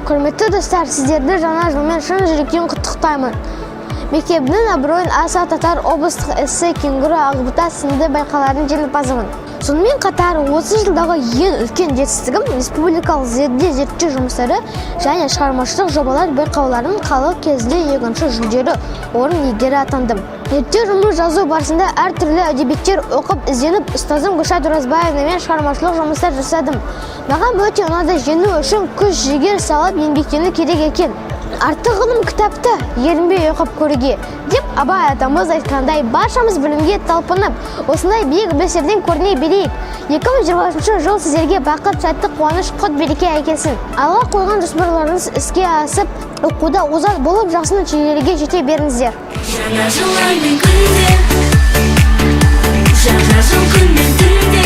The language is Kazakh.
Құрметті достар, сіздерді жаңа жылмен шын жүректен құттықтаймын. Мектебінің абыройын Аса Татар облыстық эссе кенгуру Ақбота сынды байқаулардың жеңімпазымын. Сонымен қатар 30 жылдағы ең үлкен жетістігім республикалық зерттеу жұмыстары және шығармашылық жобалар байқауларының халық кезінде екінші жүлделі орын иегері атандым. Зерттеу жұмыс жазу барысында әртүрлі әдебиеттер оқып ізденіп, ұстазым Гүлшат Оразбаевнамен шығармашылық жұмыстар жасадым. Маған өте ұнады, жеңу үшін күш-жігер салып еңбектену керек екен. Артығының кітапты ерінбей оқып көруге деп Абай атамыз айтқандай, баршамыз білімге талпынып, осындай биік белестерден көріне берейік. 2020 жыл сіздерге бақыт, сәттілік, қуаныш, құт береке әкелсін. Алға қойған жоспарларыңыз іске асып, оқуда озат болып, жақсы нәтижелерге жете беріңіздер. Жаңа жыл аймен күнде, жаңа жыл күнмен түнде.